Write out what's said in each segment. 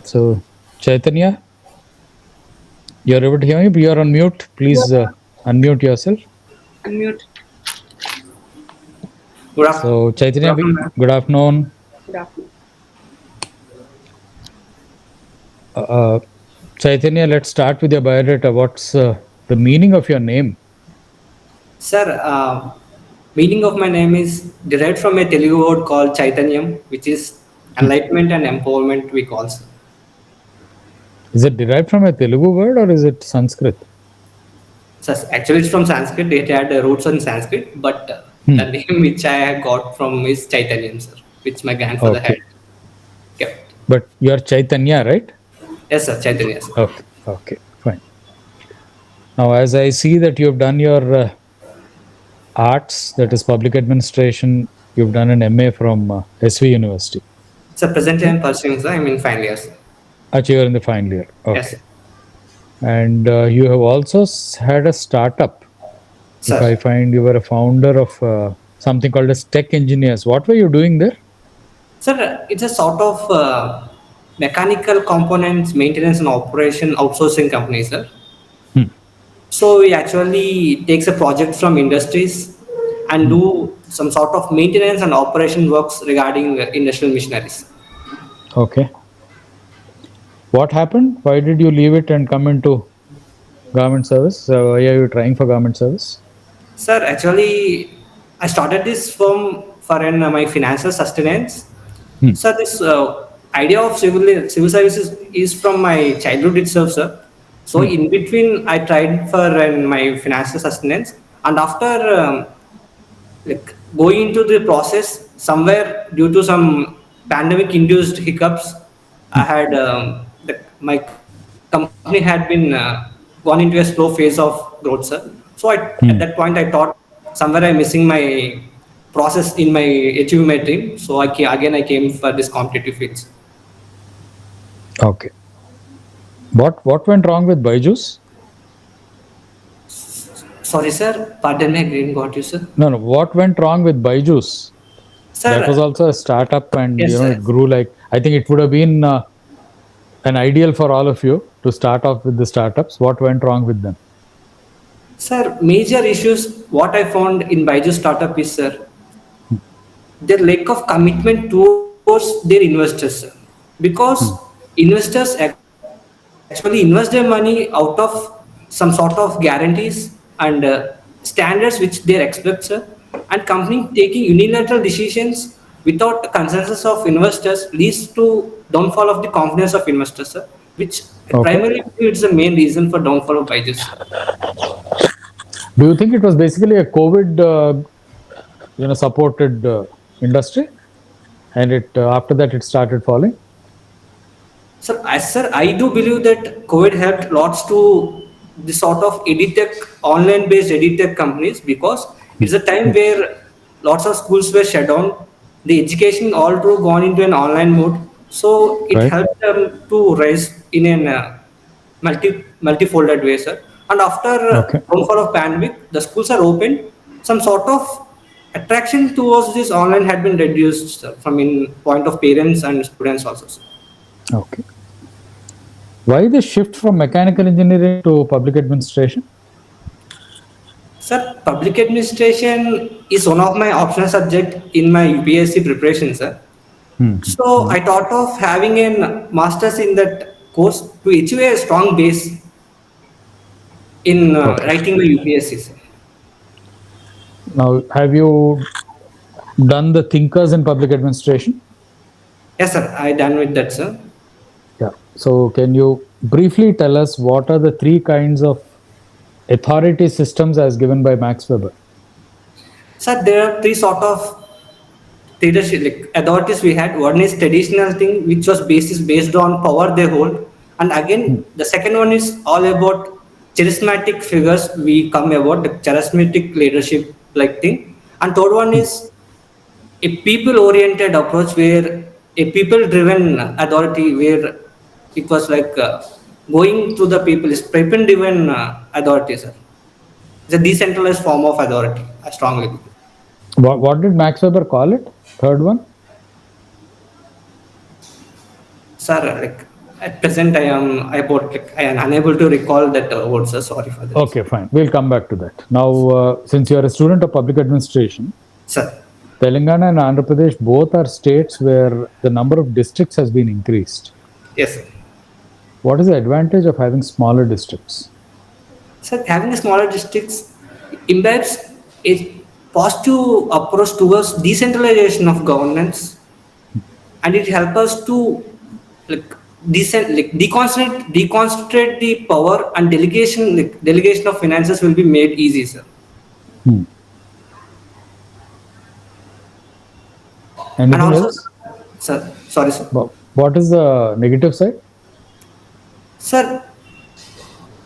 So, Chaitanya, you're able to hear me? You're on mute. Please unmute yourself. Unmute. So, Good Chaitanya, afternoon, ma'am. good afternoon. Good afternoon. Uh, Chaitanya, let's start with your biodata. What's the meaning of your name? Sir, meaning of my name is derived from a Telugu word called Chaitanyam, which is enlightenment and empowerment we call. Sir. Is it derived from a Telugu word or is it Sanskrit? So actually, it's from Sanskrit. It had roots in Sanskrit, but the name which I got from is Chaitanyam, sir, which my grandfather had Okay. kept. But you're Chaitanya, right? Yes, sir, Chaitanya, sir. Okay. Okay. Fine. Now, as I see that you've done your arts, that is public administration, you've done an MA from SV University. So presently I'm pursuing, sir. I'm in final year, sir. Actually, you're in the final year. Yes, Okay. sir. And you have also had a startup. If Sir. I find you were a founder of something called as Tech Engineers. What were you doing there? Sir, it's a sort of mechanical components maintenance and operation outsourcing company, sir. Hmm. So we actually takes a project from industries and do some sort of maintenance and operation works regarding industrial machineries. Okay. What happened? Why did you leave it and come into government service? Why are you trying for government service? Sir, actually, I started this firm for my financial sustenance. Hmm. So this idea of civil services is from my childhood itself, sir. So in between, I tried for my financial sustenance, and after like going into the process, somewhere due to some pandemic-induced hiccups, I had my company had been gone into a slow phase of growth, sir. So at that point, I thought somewhere I'm missing my process in my achieving my dream. So again I came for this competitive fields. Okay. What went wrong with Byju's? Sorry, sir. Pardon me, I didn't got you, sir. No. What went wrong with Byju's? That was Sir, also a startup, and yes, sir. it grew like. I think it would have been an ideal for all of you to start off with the startups. What went wrong with them? Sir, major issues what I found in Byju's startup is, sir, their lack of commitment towards their investors, sir. Because investors actually invest their money out of some sort of guarantees and standards which they expect, sir, and company taking unilateral decisions without consensus of investors leads to downfall of the confidence of investors, sir, which Okay. primarily it's the main reason for downfall of Byju's. Do you think it was basically a COVID, supported industry, and it after that it started falling? Sir, I do believe that COVID helped lots to the sort of edtech, online-based edtech companies because it's a time where lots of schools were shut down. The education all through gone into an online mode, so it Right. helped them to rise in an multi-folded way, sir. And after Okay. downfall of pandemic, the schools are open. Some sort of attraction towards this online had been reduced, sir, from in point of parents and students also, sir. Okay. Why the shift from mechanical engineering to public administration? Sir, public administration is one of my optional subject in my UPSC preparation, sir. So I thought of having a master's in that course to achieve a strong base in Okay. writing my UPSC, sir. Now, have you done the thinkers in public administration? Yes, sir. I done with that, sir. Yeah. So, can you briefly tell us what are the three kinds of authority systems as given by Max Weber? Sir, there are three sort of leadership like authorities we had. One is traditional thing, which was based on power they hold, and again the second one is all about charismatic figures. We come about the charismatic leadership like thing, and third one is a people-oriented approach where a people-driven authority where it was like going to the people is people-driven authority, sir. It's a decentralized form of authority. I strongly believe. What did Max Weber call it? Third one? Sir, like At present, I am unable to recall that word, sir. Sorry for that, Okay, fine. We'll come back to that. Now, since you are a student of public administration, sir. Telangana and Andhra Pradesh both are states where the number of districts has been increased. Yes, sir. What is the advantage of having smaller districts? Sir, having a smaller districts imbibes a positive approach towards decentralization of governance, and it helps us to like deconcentrate the power, and delegation of finances will be made easy, sir. Hmm. And Anything also, else? sir, sorry, sir. What is the negative side? Sir,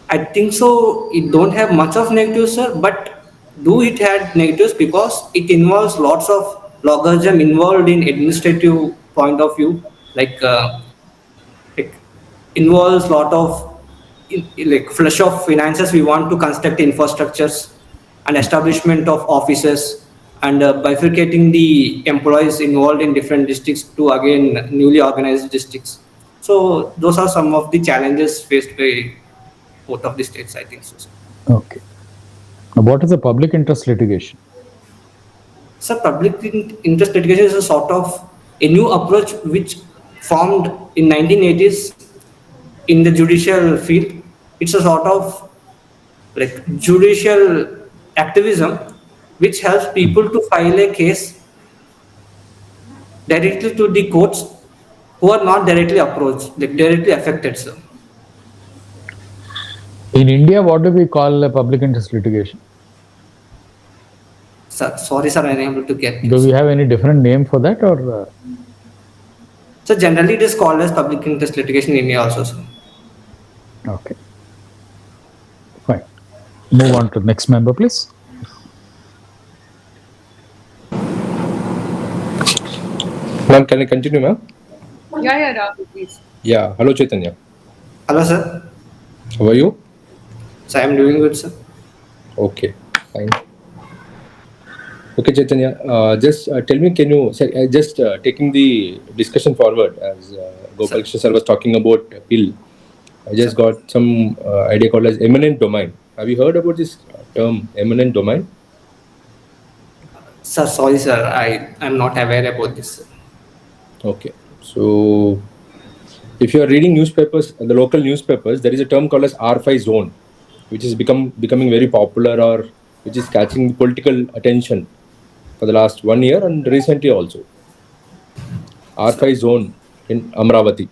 I think so. It don't have much of negatives, sir, but do it had negatives because it involves lots of logarithm involved in administrative point of view, like like involves lot of like flush of finances. We want to construct infrastructures and establishment of offices, and bifurcating the employees involved in different districts to again newly organized districts. So those are some of the challenges faced by both of the states, I think so, sir. Okay. Now, what is the public interest litigation? So interest litigation is a sort of a new approach which formed in 1980s in the judicial field. It's a sort of like judicial activism which helps people to file a case directly to the courts who are not directly approached, like directly affected, sir. In India, what do we call a public interest litigation? Sir, sorry, sir, I'm unable to get Do you. we have any different name for that, or? So generally it is called as public interest litigation in India also, sir. Okay, fine. Move on to the next member, please. Ma'am, can I continue, ma'am? Yeah, Rahul, please. Yeah. Hello, Chaitanya. Hello, sir. How are you? So I am doing good, sir. Okay, fine. Okay, Chaitanya. Just tell me, can you just taking the discussion forward as Gopal Krishna sir was talking about pill. I just got some idea called as eminent domain. Have you heard about this term, eminent domain? Sir, sorry, sir. I am not aware about this, sir. Okay. So, if you are reading newspapers, the local newspapers, there is a term called as R5 zone, which is becoming very popular, or which is catching political attention for the last 1 year and recently also. R5 zone in Amravati.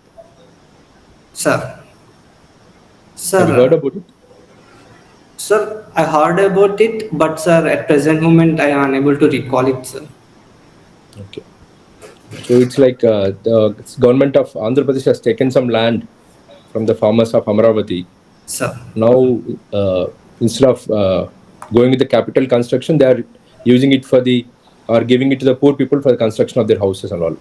Sir. Have you heard about it? Sir, I heard about it, but sir, at present moment, I am unable to recall it, sir. Okay. So it's like the government of Andhra Pradesh has taken some land from the farmers of Amravati. Sir. Now, instead of going with the capital construction, they are using it or giving it to the poor people for the construction of their houses and all.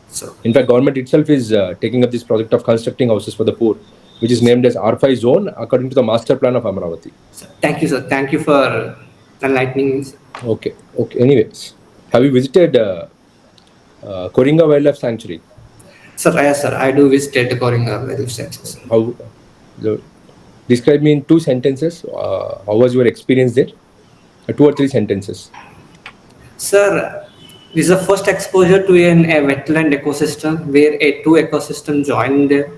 Sir. In fact, government itself is taking up this project of constructing houses for the poor, which is named as R5 zone according to the master plan of Amravati. Sir. Thank you, sir. Thank you for enlightening me, sir. Okay. Anyways, have you visited Koringa Wildlife Sanctuary? Sir, yes, sir. I do visit Koringa Wildlife Sanctuary. Describe me in 2 sentences. How was your experience there? 2 or 3 sentences. Sir, this is the first exposure to a wetland ecosystem where a 2 ecosystems join there.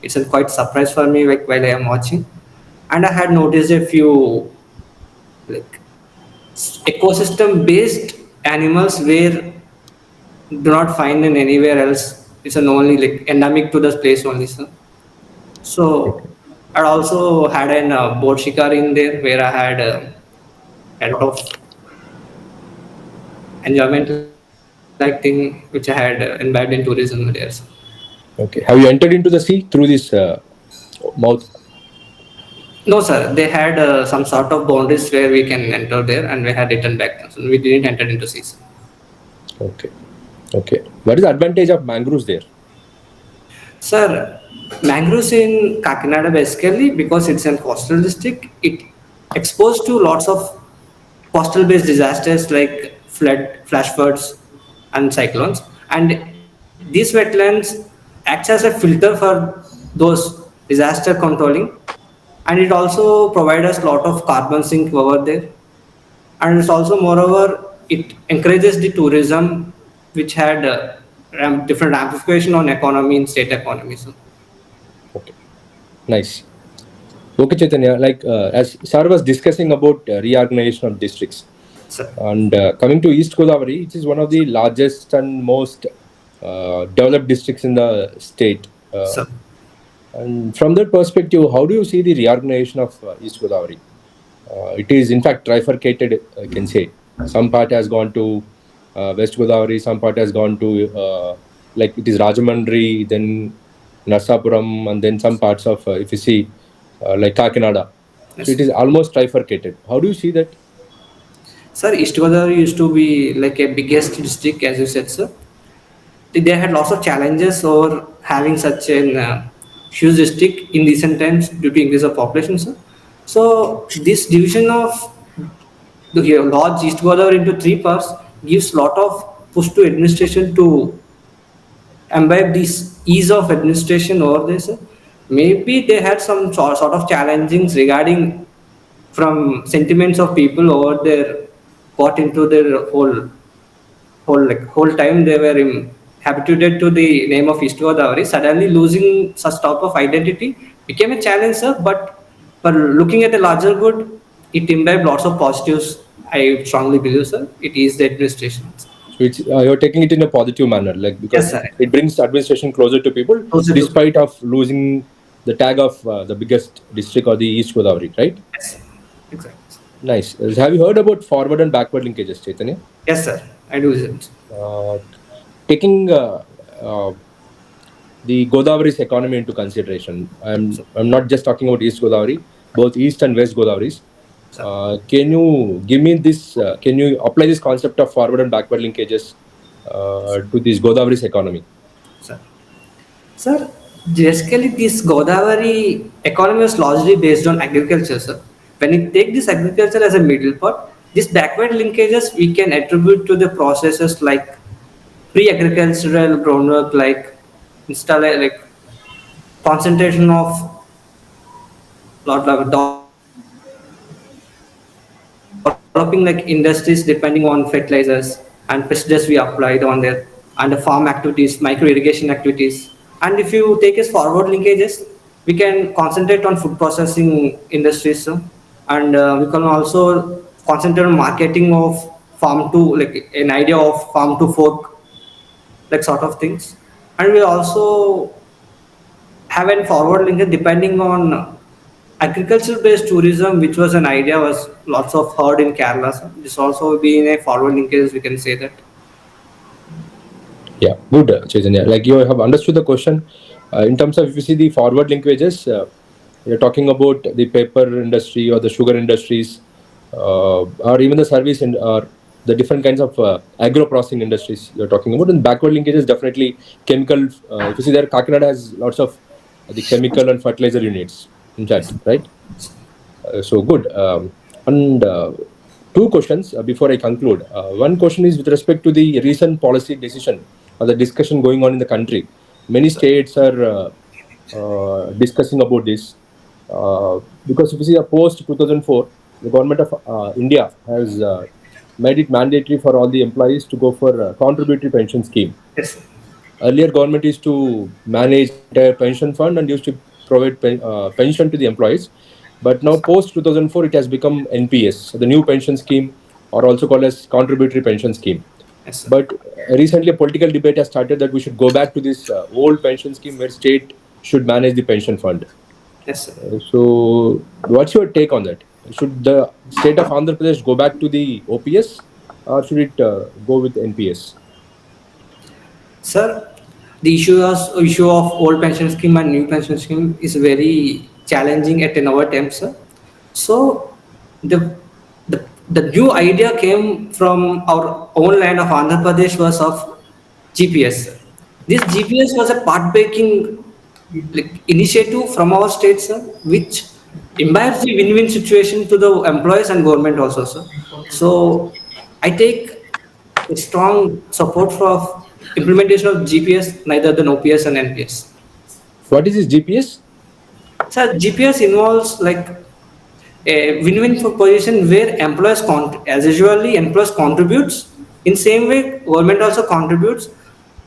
It's a quite surprise for me, like while I am watching, and I had noticed a few like ecosystem based animals where do not find in anywhere else. It's an only like endemic to this place only, sir. So I also had an boat shikar in there where I had a lot of enjoyment like thing which I had imbibed in tourism there. Sir. Okay. Have you entered into the sea through this mouth? No, sir. They had some sort of boundaries where we can enter there, and we had returned back. So we didn't enter into sea. Sir. Okay. What is the advantage of mangroves there? Sir, mangroves in Kakinada basically because it's a coastal district. It exposed to lots of coastal-based disasters like flood, flash floods, and cyclones. And these wetlands acts as a filter for those disaster controlling, and it also provides us lot of carbon sink over there, and it's also moreover it encourages the tourism, which had different amplification on economy and state economy. So, Okay, nice. Okay, Chaitanya, like as Sir was discussing about reorganization of districts, sir, and coming to East Godavari, it is one of the largest and most developed districts in the state. sir, And from that perspective, how do you see the reorganization of East Godavari? It is in fact trifurcated, I can say. Some part has gone to West Godavari, some part has gone to like it is Rajamandri, then Narsapuram, and then some parts of, if you see, like Kakinada. So yes. it is almost trifurcated. How do you see that? Sir, East Godavari used to be like a biggest district, as you said, sir. They had lots of challenges over having such an huge district in recent times due to increase of population, sir. So this division of the large East Godavari into three parts gives lot of push to administration to imbibe this ease of administration over this. Maybe they had some sort of challengings regarding from sentiments of people over there got into their whole time they were habituated to the name of East Godavari. Suddenly losing such type of identity became a challenge, sir. But looking at the larger good, it imbibed lots of positives. I strongly believe, sir. It is the administration. So it's you're taking it in a positive manner, like Yes, because sir. it brings administration closer to people, Closer to despite of losing the tag of the biggest district or the East Godavari, right? yes, sir. Exactly. Nice. Have you heard about forward and backward linkages, Chaitanya? Yes, sir. I do it. Uh, taking the Godavari's economy into consideration, I'm not just talking about East Godavari, both East and West Godavaris. Can you give me this? Can you apply this concept of forward and backward linkages to this Godavari's economy? Sir. Sir, basically this Godavari economy is largely based on agriculture, sir. When you take this agriculture as a middle part, these backward linkages we can attribute to the processes like pre-agricultural groundwork, like install like concentration of lot of developing like industries depending on fertilizers and pesticides we applied on there, and the farm activities, micro irrigation activities. And if you take as forward linkages, we can concentrate on food processing industries, and we can also concentrate on marketing of farm to like an idea of farm to fork, like sort of things. And we also have a forward linkage depending on agriculture based tourism, which was an idea was lots of heard in Kerala. So this also being a forward linkage, we can say that. Yeah, good, Chaitanya. Like you have understood the question. In terms of if you see the forward linkages, you're talking about the paper industry or the sugar industries, or even the service or the different kinds of agro processing industries you're talking about. And backward linkages definitely chemical. If you see there, Kakinada has lots of the chemical and fertilizer units in that, right? So good. And two questions before I conclude. One question is with respect to the recent policy decision or the discussion going on in the country. Many states are discussing about this because if you see a post 2004, the government of India has made it mandatory for all the employees to go for a contributory pension scheme. Yes. Earlier, government used to manage their pension fund and used to provide pension to the employees. But now, post 2004, it has become NPS, so the new pension scheme, or also called as contributory pension scheme. Yes, sir. But recently, a political debate has started that we should go back to this old pension scheme where state should manage the pension fund. Yes, sir. So, what's your take on that? Should the state of Andhra Pradesh go back to the OPS, or should it go with NPS? Sir, the issue of old pension scheme and new pension scheme is very challenging at an our time, sir. So the, the new idea came from our own land of Andhra Pradesh was of GPS, sir. This GPS was a part-breaking like, initiative from our state, sir, which imbibes the win-win situation to the employees and government also, sir. So I take a strong support for implementation of GPS, neither than OPS and NPS. What is this GPS? Sir, GPS involves like a win-win for position where employers as usually employers contributes. In same way, government also contributes.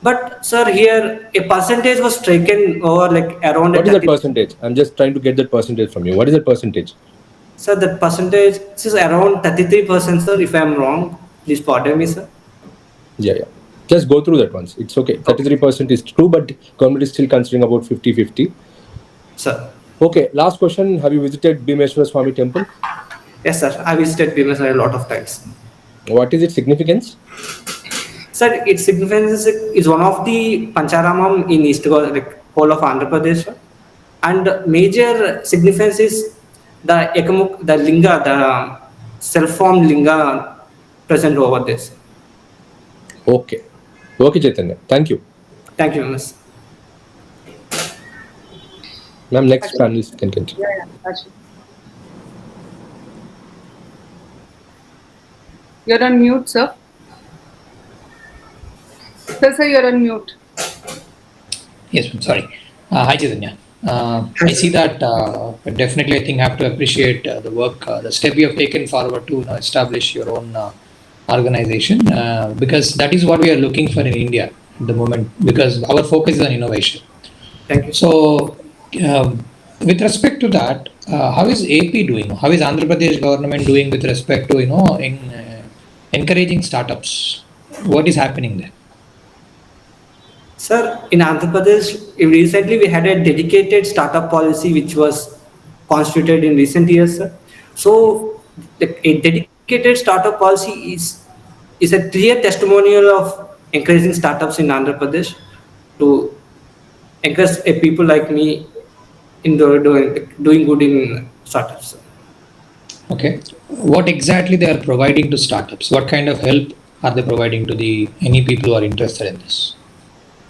But sir, here a percentage was taken over like around What a is that 30. percentage? I'm just trying to get that percentage from you. What is that percentage? Sir, that percentage is around 33%, sir. If I'm wrong, please pardon me, sir. Yeah. Just go through that once. It's okay. 33% is true, but government is still considering about 50-50. Sir. Okay, last question. Have you visited Bhimeshwara Swami temple? Yes, sir. I visited Bhimasara a lot of times. What is its significance? Sir, its significance is one of the Pancharamam in East Goa, like whole of Andhra Pradesh, sir. And major significance is the linga, the self-formed linga present over this. Okay. Okay, Chaitanya. Thank you. Thank you, Miss. Ma'am, next panelist can continue. Yeah, actually. You're on mute, sir. Sir, you're on mute. Yes, I'm sorry. Hi, Chaitanya. I see that definitely I think I have to appreciate the work, the step you have taken forward to establish your own organization because that is what we are looking for in India at the moment because our focus is on innovation. Thank you. So, with respect to that, how is AP doing? How is Andhra Pradesh government doing with respect to encouraging startups? What is happening there? Sir, in Andhra Pradesh, recently we had a dedicated startup policy which was constituted in recent years, sir. So, a dedicated startup policy is a clear testimonial of encouraging startups in Andhra Pradesh to encourage people like me in doing good in startups, sir. Okay. What exactly they are providing to startups? What kind of help are they providing to any people who are interested in this?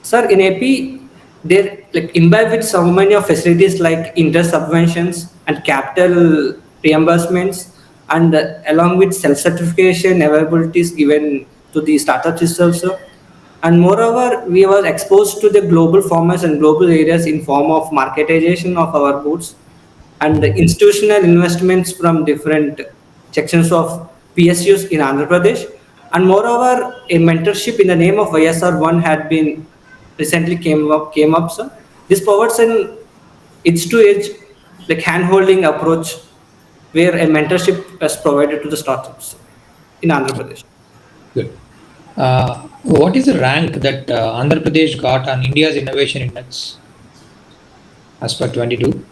Sir, in AP, they're like imbibed with so many of facilities like interest subventions and capital reimbursements, and along with self-certification availabilities given to the startups itself, sir. And moreover, we were exposed to the global formats and global areas in form of marketization of our goods and the institutional investments from different sections of PSUs in Andhra Pradesh. And moreover, a mentorship in the name of YSR1 had been recently came up, sir. This provides an edge-to-edge, like hand-holding approach where a mentorship is provided to the startups in Andhra Pradesh. Good. What is the rank that Andhra Pradesh got on India's Innovation Index as per 22?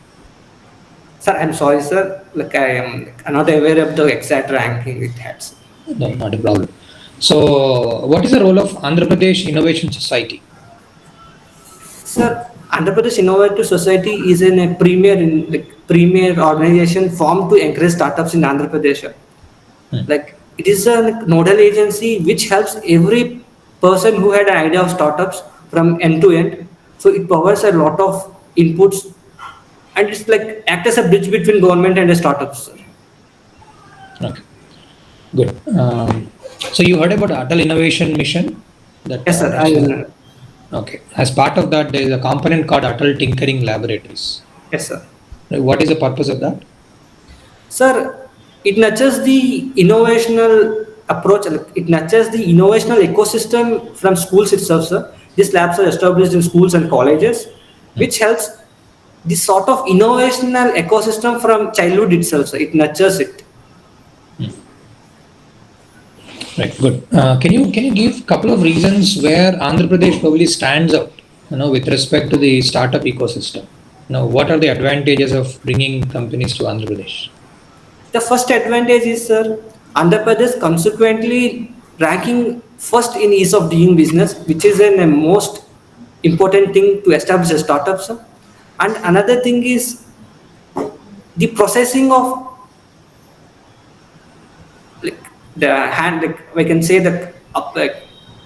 Sir, I'm sorry, sir. Like I'm not aware of the exact ranking it has. No, not a problem. So, what is the role of Andhra Pradesh Innovation Society? Sir, Andhra Pradesh Innovative Society is a premier organization formed to encourage startups in Andhra Pradesh. Like it is a nodal agency which helps every person who had an idea of startups from end to end. So it provides a lot of inputs and it's like act as a bridge between government and the startups, sir. Okay, good. So you heard about Atal Innovation Mission? Yes, sir. Okay. As part of that, there is a component called Atal Tinkering Laboratories. Yes, sir. What is the purpose of that? Sir, it nurtures the innovational approach. It nurtures the innovational ecosystem from schools itself, sir. These labs are established in schools and colleges, which helps this sort of innovational ecosystem from childhood itself, sir. It nurtures it. Right, good. Can you give a couple of reasons where Andhra Pradesh probably stands out, with respect to the startup ecosystem? What are the advantages of bringing companies to Andhra Pradesh? The first advantage is, sir, Andhra Pradesh consequently ranking first in ease of doing business, which is a most important thing to establish a startup, sir. And another thing is the processing of we can say that the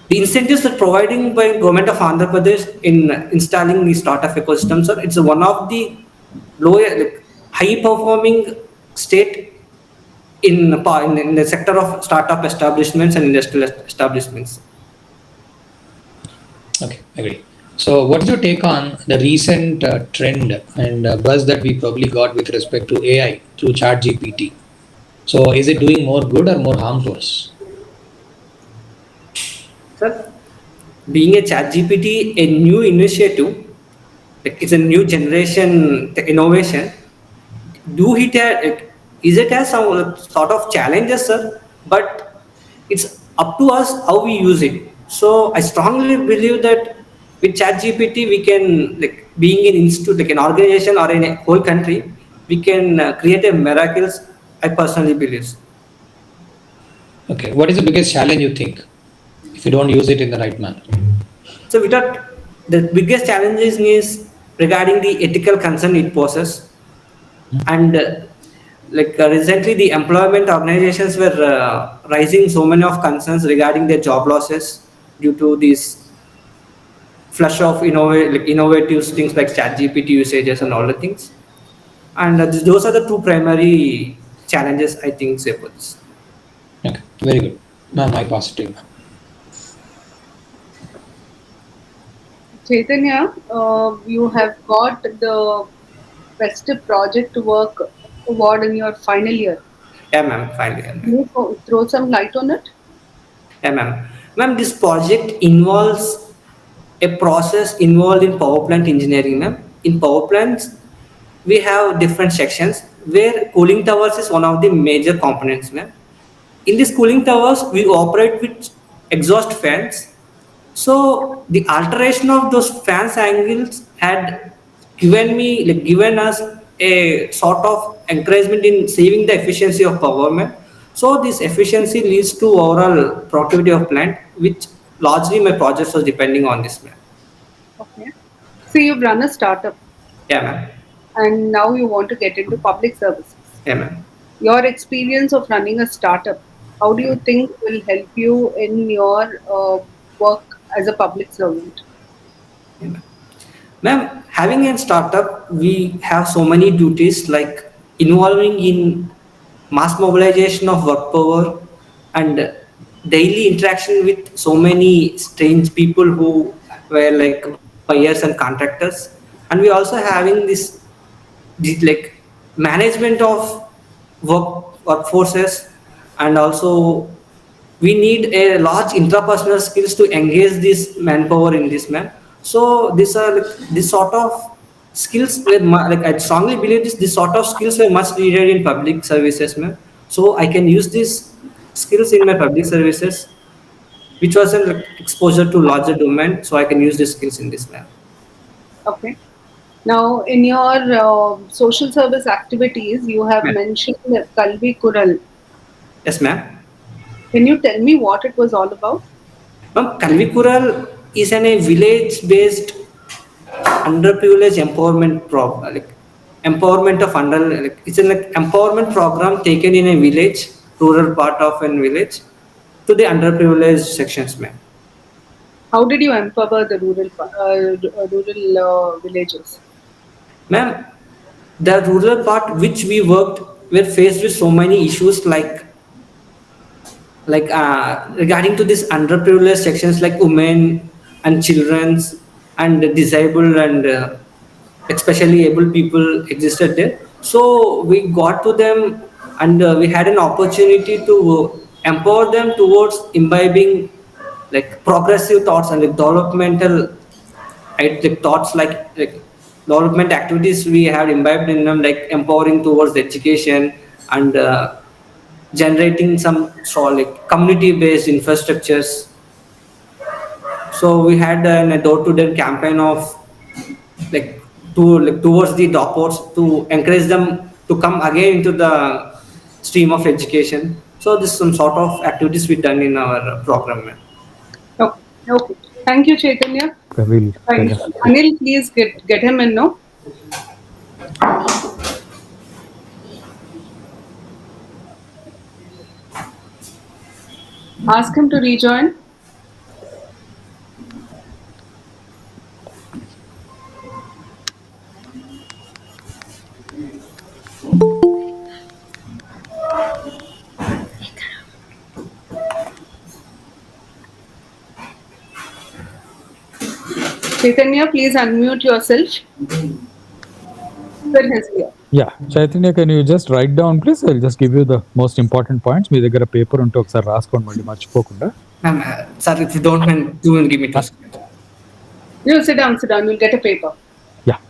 incentives that providing by government of Andhra Pradesh in installing the startup ecosystem, sir, it's one of the high performing state in the sector of startup establishments and industrial establishments. Okay, agree. So, what's your take on the recent trend and buzz that we probably got with respect to AI through ChatGPT? So, is it doing more good or more harm to us? Sir, being a chat GPT, a new initiative, like it's a new generation innovation, do it is it has some sort of challenges, sir, but it's up to us how we use it. So I strongly believe that with chat gpt we can, like being an institute, like an organization or in a whole country, we can create a miracles, I personally believe. Okay, what is the biggest challenge you think if you don't use it in the right manner? So without, the biggest challenges is regarding the ethical concern it poses, and recently the employment organizations were raising so many of concerns regarding their job losses due to this flush of innovative things like chat gpt usages and all the things, and those are the two primary challenges I think Sepals. Okay, very good. Ma'am, I pass it to you. Chaitanya, you have got the best project work award in your final year. Yeah ma'am, finally, yeah, Can ma'am. you throw some light on it? Yeah ma'am. Ma'am, this project involves a process involved in power plant engineering, ma'am. In power plants, we have different sections where cooling towers is one of the major components, ma'am. In these cooling towers, we operate with exhaust fans. So the alteration of those fans angles had given us a sort of encouragement in saving the efficiency of power, ma'am. So this efficiency leads to overall productivity of plant, which largely my projects was depending on this, ma'am. Okay. So you've run a startup Yeah, ma'am. and now you want to get into public services. Yeah, ma'am. Your experience of running a startup, how do you think will help you in your work as a public servant? Yeah, ma'am. Ma'am, having a startup, we have so many duties like involving in mass mobilization of work power and daily interaction with so many strange people who were like buyers and contractors. And we also having this like management of workforces, and also we need a large intrapersonal skills to engage this manpower in this man. So these are like, this sort of skills were like I strongly believe this sort of skills were much needed in public services, man. So I can use these skills in my public services, which was an like, exposure to larger domain. So I can use these skills in this man. Okay. Now, in your social service activities, you have Ma'am. mentioned Kalvi Kural. Yes, ma'am. Can you tell me what it was all about? Ma'am, Kalvikural is a village-based underprivileged empowerment like empowerment of under like it's an like empowerment program taken in a village, rural part of a village, to the underprivileged sections, ma'am. How did you empower the rural villages? Ma'am, the rural part which we worked were faced with so many issues regarding to this underprivileged sections like women and children's and disabled and especially able people existed there. So we got to them, and we had an opportunity to empower them towards imbibing like progressive thoughts and like developmental like thoughts like development activities we have imbibed in them, like empowering towards education and generating some sort like community based infrastructures. So we had a door-to-door campaign of like towards the dropouts to encourage them to come again into the stream of education. So this is some sort of activities we done in our program, ma'am. Okay. Okay. Thank you, Chaitanya. Okay, we'll Fine. take a- Anil, please get him in, no? Ask him to rejoin. Chaitanya, please unmute yourself. Then is here. Yeah, Chaitanya, can you just write down, please? I'll just give you the most important points. మీ దగ్గర paper ఉంటే ఒకసారి రాసుకోండి మళ్ళీ మర్చిపోకుండా. Ma'am, sir, if you don't mind, you will give me 2 seconds. You sit down, you'll get a paper. Yeah.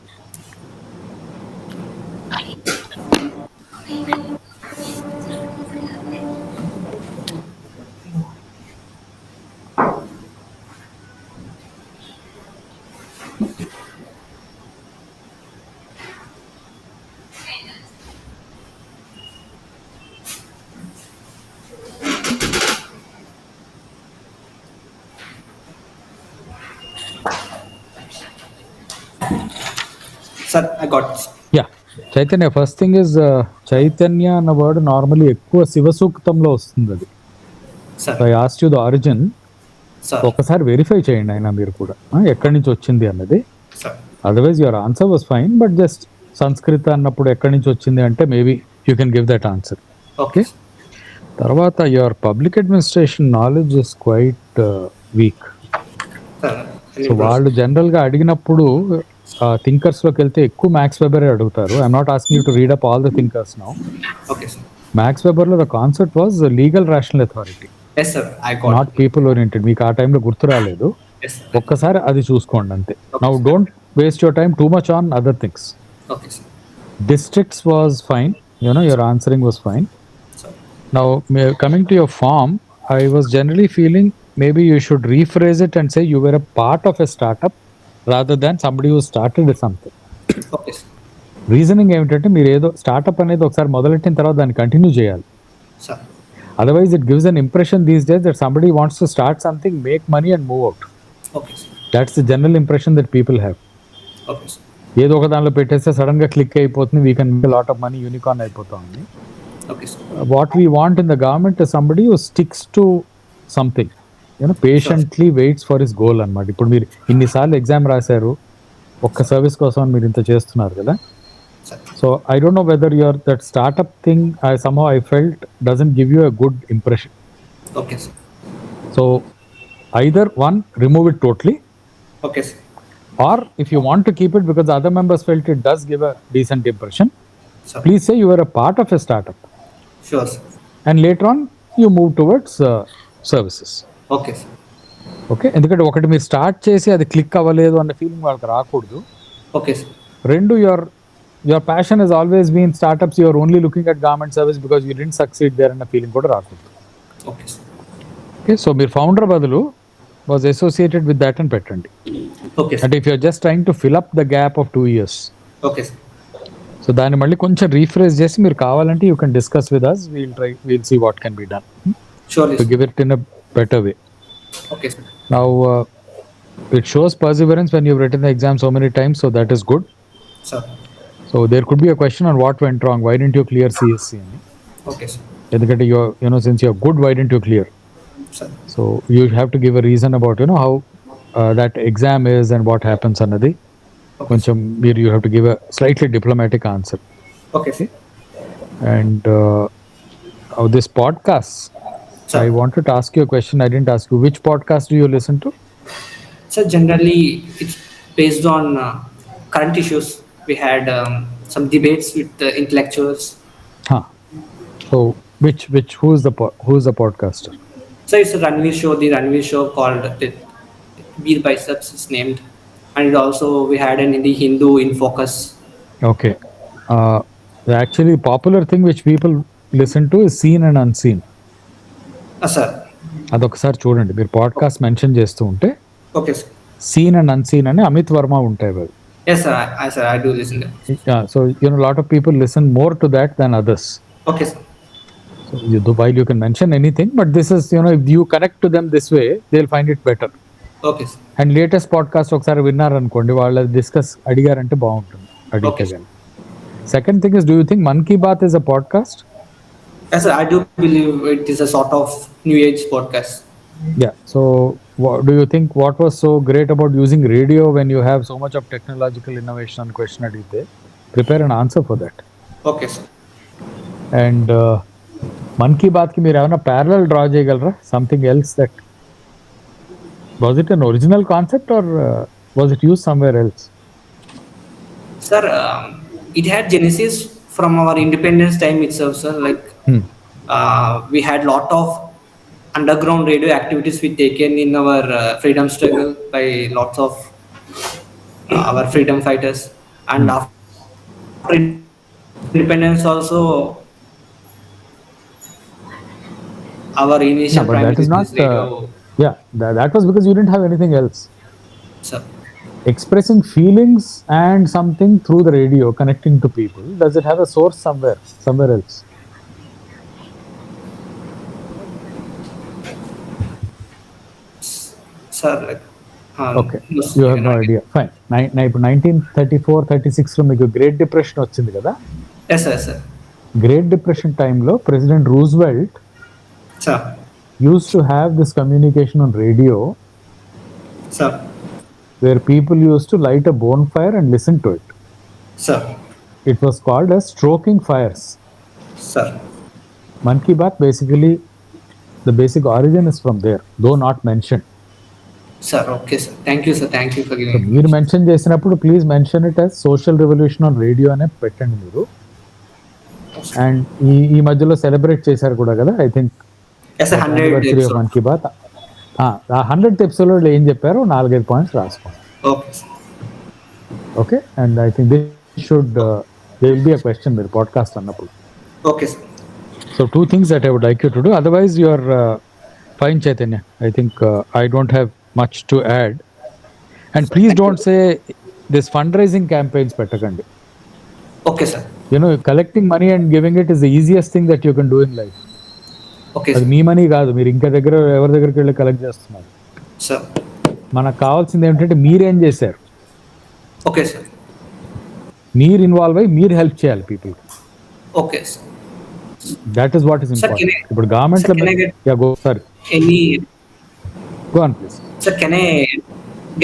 Sir, I got it. Yeah. Chaitanya first thing is Chaitanya అన్న word normally ఎక్కువ శివసూక్తంలో వస్తుంది అది. Sir, I ask you the origin. sir, ఒకసారి verify చేయండి అయినా మీరు కూడా ఎక్కడి నుంచి వచ్చింది అన్నది. sir. Otherwise your answer was fine, but just సంస్కృత అన్నప్పుడు ఎక్కడి నుంచి వచ్చింది అంటే maybe you can give that answer. Okay. తర్వాత your public administration knowledge is quite week. Sir, so వాళ్ళు జనరల్గా అడిగినప్పుడు థింకర్స్లోకి వెళ్తే ఎక్కువ మ్యాక్స్ వెబరే అడుగుతారు. I'm not asking you to read up all the thinkers now. Okay, sir. Max వెబర్లో the concept was legal rational authority, Yes, sir, I got not it. People oriented. మీకు ఆ టైంలో గుర్తు రాలేదు, Yes, sir. ఒక్కసారి అది చూసుకోండి అంతే. Now don't waste your time too much on other things. Okay, sir. Districts was fine, your answering was fine. Sir. Now coming to your form, I was generally feeling maybe you should rephrase it and say you were a part of a startup rather than somebody who started something. Okay, sir. Reasoning ఏమిటంటే మీరు ఏదో startup అనేది ఒకసారి మొదలెట్టిన తర్వాత దాన్ని continue చేయాలి. Sir. Otherwise it gives an impression these days that somebody wants to start something, make money and move out. Okay, sir. That's the general impression that people have. Okay, sir. ఏదో ఒక దానిలో పెట్టేస్తే sudden గా click అయిపోతుంది, we can make lot of money, unicorn అయిపోతుంది. Okay, sir. What we want in the government is somebody who sticks to something, patiently waits for his goal అన్నమాట. ఇప్పుడు మీరు ఇన్నిసార్లు ఎగ్జామ్ రాశారు, ఒక్క సర్వీస్ కోసం మీరు ఇంత చేస్తున్నారు కదా. Sir. So I don't know whether your that startup thing somehow I felt doesn't give you a good impression. Okay, sir. So either one, remove it totally, Okay, sir. or if you want to keep it because the other members felt it does give a decent impression, Sir. please say you were a part of a startup Sure, sir. and later on you move towards services. Okay, sir. Okay, ఎందుకంటే ఒకటి మీరు start చేసి అది click అవ్వలేదు అన్న feeling వాళ్ళకి రాకూడదు. Okay, sir. రెండు, your passion has always been startups, you're only looking at government service because you didn't succeed there అన్న ఫీలింగ్ కూడా రాకూడదు. Okay, sir. ఓకే, సో మీరు ఫౌండర్ బదులు వాజ్ అసోసియేటెడ్ విత్ దాట్ అని పెట్టండి. Okay, sir. అంటే if you're just trying to fill up the gap of 2 years, Okay, sir. So దాన్ని మళ్ళీ కొంచెం రీఫ్రెష్ చేసి మీరు కావాలంటే you can discuss with us, we'll see what can be done Surely, to sir. Give it in a better way. Okay, sir. Now, it shows perseverance when you've written the exam so many times, so that is good. Sir. So there could be a question on what went wrong. Why didn't you clear CSC? Okay, sir. ఎందుకంటే since you're good, why didn't you clear? Sir. So you have to give a reason about how that exam is and what happens అన్నది. కొంచెం you have to give a slightly diplomatic answer. Okay, sir. And this podcast, Sir. I wanted to ask you a question. I didn't ask you. Which podcast do you listen to? So generally, it's based on current issues. We had some debates with intellectuals. Huh. So who is the podcaster? So it's a Ranveer show. The Ranveer show called Beer Biceps is named, and also we had an in the Hindu in focus. Okay. The actually popular thing which people listen to is seen and unseen. Sir. అదొకసారి చూడండి, మీరు podcast mention చేస్తూ ఉంటే Okay, sir. Seen and unseen అని అమిత్ వర్మ ఉంటాయి అవి. Yes, sir. Sir, I do listen to it. So lot of people listen more to that than others. Okay, sir. So while you can mention anything, but this is if you connect to them this way, they'll find it better. Okay, sir. And latest podcast ఒకసారి విన్నారనుకోండి, వాళ్ళు discuss అడిగారంటే బాగుంటుంది, అడిగితే Okay. కానీ. Second thing is, do you think Mann Ki Baat is a podcast? Yes, sir. I do believe it is a sort of new age podcast. Yeah. So do you think what was so great about using radio when you have so much of technological innovation and question adite? Prepare an answer for that. Okay, sir. And Man Ki Baat ki meer evana parallel draw cheyagalra? Something else that was it an original concept or Was it used somewhere else? Sir, it had genesis from our independence time itself, sir. Like we had lot of underground radio activities we taken in our freedom struggle by lots of our freedom fighters, and after independence also our initial No, but prime that is minister not. is radio. Yeah, that was because you didn't have anything else. Sir, Expressing feelings and something through the radio, connecting to people. Does it have a source somewhere else? sir, like Okay, no, you I have no cannot get- idea. Fine. ఇప్పుడు 1934-36లో మీకు great depression వచ్చింది కదా. Yes, sir, sir. Great depression టైంలో president Roosevelt Sir, used to have this communication on radio sir, where people used to light a bonfire and listen to it. sir, It was called as stroking fires. sir. Man Ki Baat, basically, the basic origin is from there, though not mentioned. Sir, okay, sir. Thank you, sir. Thank you for giving. మీరు mention చేసినప్పుడు please mention it as social revolution on radio అనే పెట్టండి మీరు. And ఈ మధ్యలో celebrate చేశారు కూడా కదా, I think Yes, 100 anniversary of Mann Ki bath. ఆ 100th ఎపిసోడ్ ఏం చెప్పారో 4-5 పాయింట్స్ రాసుకోండి. Okay, sir. Okay, and I think this should they will be a question మీరు పాడ్కాస్ట్ అన్నప్పుడు. Okay, sir. So 2 things that I would like you to do. Otherwise, you are fine, Chaitanya. I think I don't have much to add. And please don't say this fundraising campaigns pettakandi. Okay, sir. You know, collecting money and giving it is the easiest thing that you can do in life. Okay, అది sir. మీ money కాదు, మీరు ఇంకా ఎవరి దగ్గరికి వెళ్ళి collect చేస్తున్నారు. Sir. మనకు కావాల్సింది ఏంటంటే మీరేం చేశారు, Okay, sir. మీరు ఇన్వాల్వ్ అయ్యి మీరు హెల్ప్ చేయాలి people. Okay, sir. That is what is Sir, important. can I- ఇప్పుడు government sir, can I get- go sorry Any, go on please. sir, can I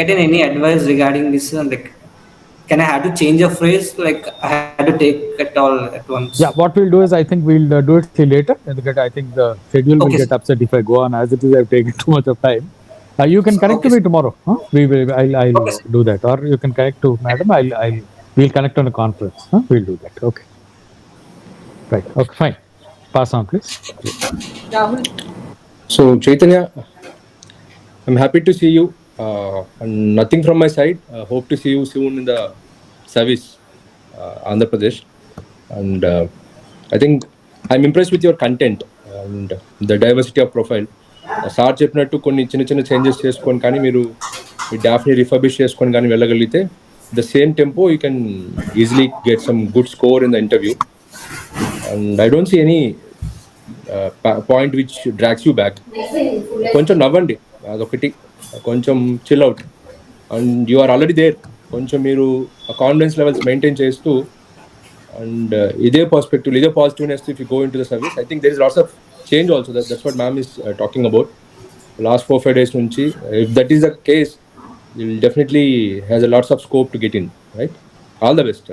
get any advice regarding this? Like, can I have to change a phrase? Like, I had to take it all at once. Yeah, what we'll do is I think we'll do it till later. Because I think the schedule will Okay, get upset if I go on as it is. I've taken too much of time. You can connect Okay, to me tomorrow. Huh? I'll Okay, sir. do that, or you can connect to madam. We'll connect on a conference. Huh? We'll do that. Okay. Right. Okay. Fine. Pass on, please. Rahul, So Chaitanya, I'm happy to see you. And nothing from my side. Hope to see you soon in the service, Andhra Pradesh. And I think I'm impressed with your content and the diversity of profile. Sir చెప్పినట్టు కొన్ని చిన్న చిన్న changes చేసుకొని కానీ మీరు మీ డాఫ్ని refurbish చేసుకొని కానీ వెళ్ళగలిగితే the same tempo you can easily get some good score in the interview. And I don't see any point which drags you back. కొంచెం నవ్వండి, అదొకటి. కొంచెం chill out and you are already there. కొంచెం మీరు ఆ కాన్ఫిడెన్స్ లెవెల్స్ మెయింటైన్ చేస్తూ and ఇదే perspective, ఇదే positiveness if you go into the service, I think there is lots of change also. That's what ma'am is talking about last 4-5 days నుంచి. If that is the case, you will definitely has a lots of scope to get in, right? All the best.